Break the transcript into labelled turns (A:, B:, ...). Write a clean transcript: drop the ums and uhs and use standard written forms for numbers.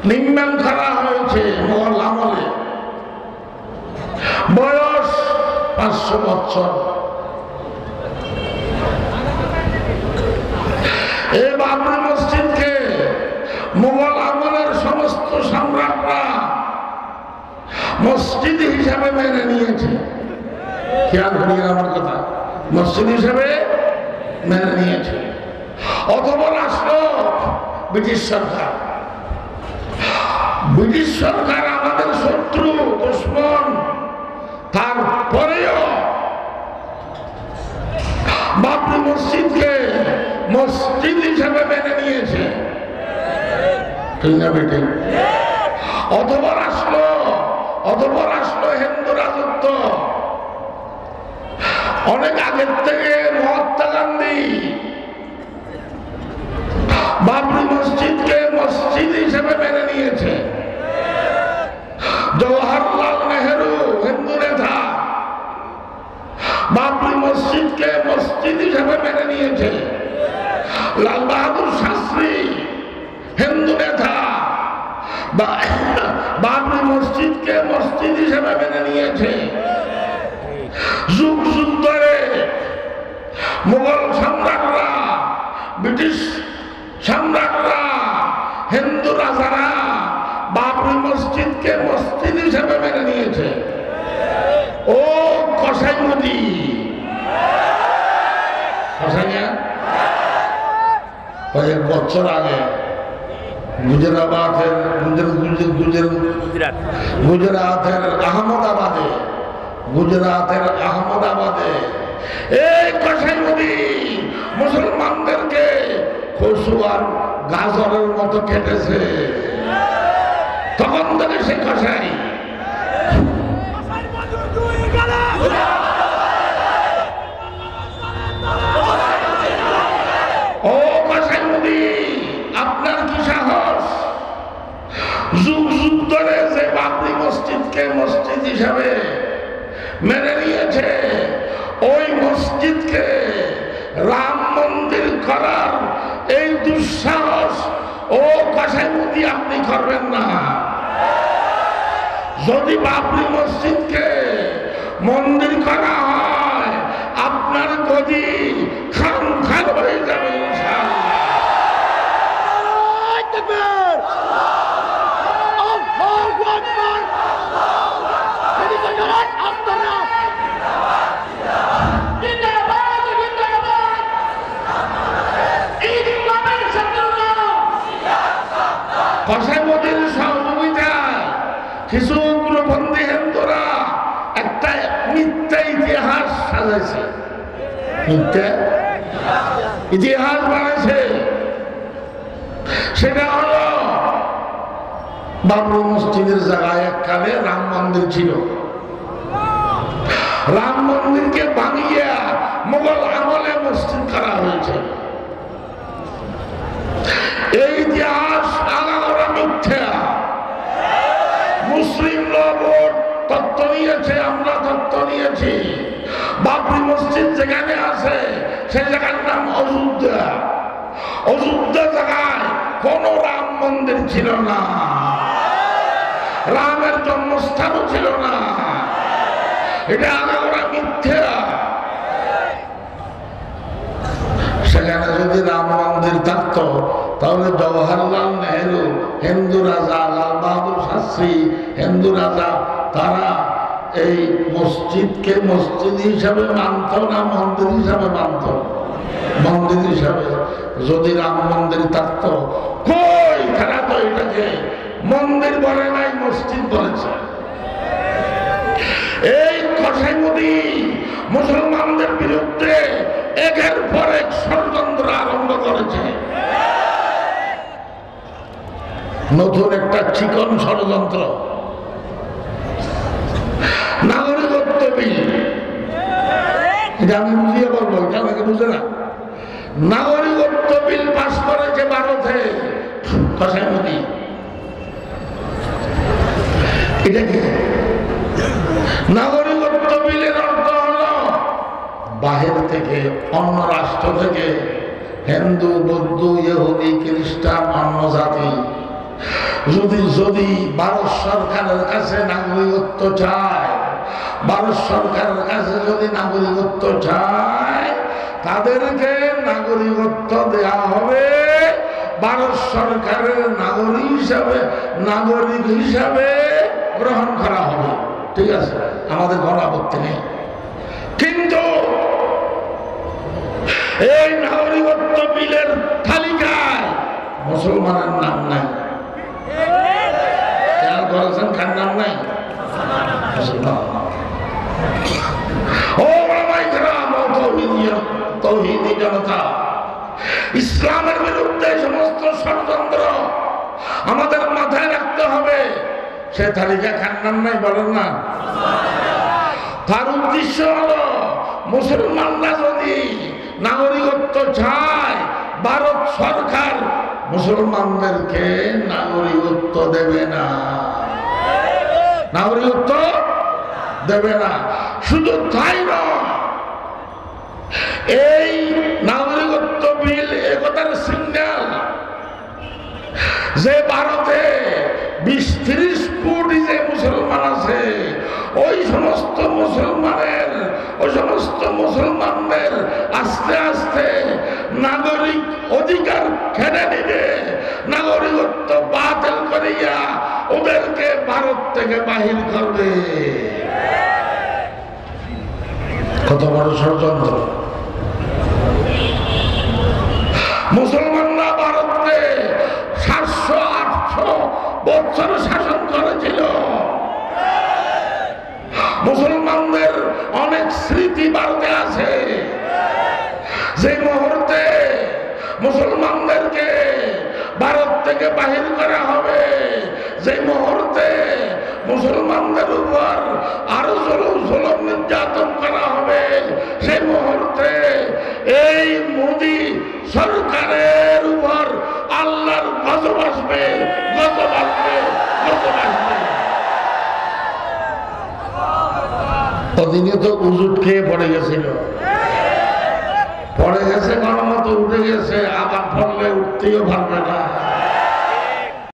A: নির্মাণ করা হয়েছে মোগল আমলে, বয়স 500 বছর। এই বাবরি মসজিদকে মোগল আমলের সমস্ত সম্রাটরা মসজিদ হিসাবে মেনে নিয়েছে। খেয়াল করি আমার কথা, মসজিদ হিসাবে মেনে নিয়েছে। অথবা রাষ্ট্র ব্রিটিশ সরকার, ব্রিটিশ সরকার আমাদের শত্রু দুশ্মন, তারপরেও বাবরি মসজিদকে মসজিদ হিসাবে মেনে নিয়েছে। ঠিক না বেটে? অথবা রাষ্ট্র হিন্দু রাজত্ব। অনেক আগের থেকে মহাত্মা গান্ধী বাবরি মসজিদকে মসজিদ হিসেবে মেনে নিয়েছে। জওহরলাল নেহেরু হিন্দু নেতা বাবরি মসজিদকে মসজিদ হিসেবে মেনে নিয়েছে। লাল বাহাদুর শাস্ত্রী হিন্দু নেতা বাবরি মসজিদকে মসজিদ হিসেবে মেনে নিয়েছে। যুগ যুগ ধরে মুঘল সম্রাটরা, ব্রিটিশ সম্রাটরা, হিন্দু রাজারা বাবরি মসজিদকে মসজিদ হিসেবে মেনে নিয়েছে। ও কসাই মোদি, কয়েক বছর আগে গুজরাটের আহমদাবাদে এই কসাই মোদি মুসলমানদেরকে কচু আর গাজরের মতো কেটেছে। তখন থেকে সে কসাই ও কসাই মোদি, আপনার কি সাহস? যুগ যুগ ধরে যে বাবরি মসজিদকে মসজিদ হিসাবে মেনে নিয়েছে, ওই মসজিদকে রাম মন্দির করার এই দুঃসাহস ও কসাই মোদি আপনি করবেন না। যদি বাবরি মসজিদকে মন্দির করা হয়, আপনার গদি খান খান হয়ে যাবে। কসাই মোদির সহযোগিতায় কিছু উগ্রপন্থী হিন্দুরা একটা মিথ্যা ইতিহাস সাজাইছে, মিথ্যা ইতিহাস বানাইছে। সেটা হলো বাবরি মসজিদের জায়গায় এককালে রাম মন্দির ছিল। রাম মন্দিরকে ভাঙিয়ে মুঘল আমলে মসজিদ করা হয়েছে। এই ইতিহাস আগাগোড়া মিথ্যা। মুসলিম বোর্ড তত্ত্ব নিয়েছে, আমরা তত্ত্ব নিয়েছি। বাবরি মসজিদ যেখানে আছে সেই জায়গার নাম অযোধ্যা। অযোধ্যা জায়গায় কোন রাম মন্দির ছিল না, রামের জন্মস্থানও ছিল না। এটা আগাগোড়া মিথ্যা। সেখানে যদি রাম মন্দির থাকতো তাহলে জওহরলাল নেহেরু হিন্দু রাজা, লাল বাহাদুর শাস্ত্রী হিন্দু রাজা, তারা এই মসজিদকে মসজিদ হিসাবে মানত না মন্দির হিসাবে মানত? মন্দির হিসাবে। যদি রাম মন্দির থাকতো, কই তারা তো এটাকে মন্দির বলে নাই, মসজিদ বলেছে। এই কসাই মোদি মুসলমানদের বিরুদ্ধে একের পর এক ষড়যন্ত্র আরম্ভ করেছে। নতুন একটা চিকন ষড়যন্ত্র, নাগরিকত্ব বিল। এটা আমি বুঝিয়ে বলবো, এটা আমাকে বুঝে না। নাগরিকত্ব বিল পাস করেছে ভারতে কসাই মোদি। এটা কি নাগরিকত্ব বিলের অর্থ হলো বাহির থেকে, অন্য রাষ্ট্র থেকে হিন্দু, বৌদ্ধ, ইহুদি, খ্রিস্টান, অন্য জাতি যদি যদি ভারত সরকারের কাছে নাগরিকত্ব চায়, ভারত সরকারের কাছে যদি নাগরিকত্ব চায়, তাদেরকে নাগরিকত্ব দেয়া হবে, ভারত সরকারের নাগরিক হিসাবে গ্রহণ করা হবে। ঠিক আছে, আমাদের কোনো আপত্তি নেই। কিন্তু এই নাগরিকত্ব বিলের তালিকায় মুসলমানের নাম নাই। খেয়াল করেছেন কার নাম নাই? ও তৌহিদি জনতা, ইসলামের বিরুদ্ধে সমস্ত ষড়যন্ত্র আমাদের মাথায় রাখতে হবে। সে তালিকা কার নাম নাই বলেন না? তার উদ্দেশ্য হলো মুসলমানরা যদি নাগরিকত্ব চায়, ভারত সরকার মুসলমানদেরকে নাগরিকত্ব দেবে না, নাগরিকত্ব দেবে না। শুধু তাই নয়, এই নাগরিকত্ব বিল একতার সিগন্যাল যে ভারতে 20-30 কোটি যে মুসলমান আছে, ওই সমস্ত মুসলমানদের আস্তে আস্তে নাগরিক অধিকার কেড়ে নিবে, নাগরিকত্ব বাতিল করিয়া ওদেরকে ভারত থেকে বাহির করবে। কত বড় ষড়যন্ত্র! মুসলমানরা ভারতকে 700-800 বছর শাসন করেছিল। মুসলমানদের অনেক স্মৃতি ভারতে আছে। যে মুহূর্তে মুসলমানদেরকে ভারত থেকে বাহির করা হবে, যে মুহূর্তে মুসলমানদের উপর আরো জুলুম নির্যাতন করা হবে, সেই মুহূর্তে এই মোদী সরকারের উপর আল্লাহর গজব আসবে, গজব আসবে, গজব আসবে। ওদিনে তো উজুট খেয়ে পড়ে গেছিল, পড়ে গেছে, গণমত উঠে গেছে, আবার পড়লে উঠতেও পারবে না।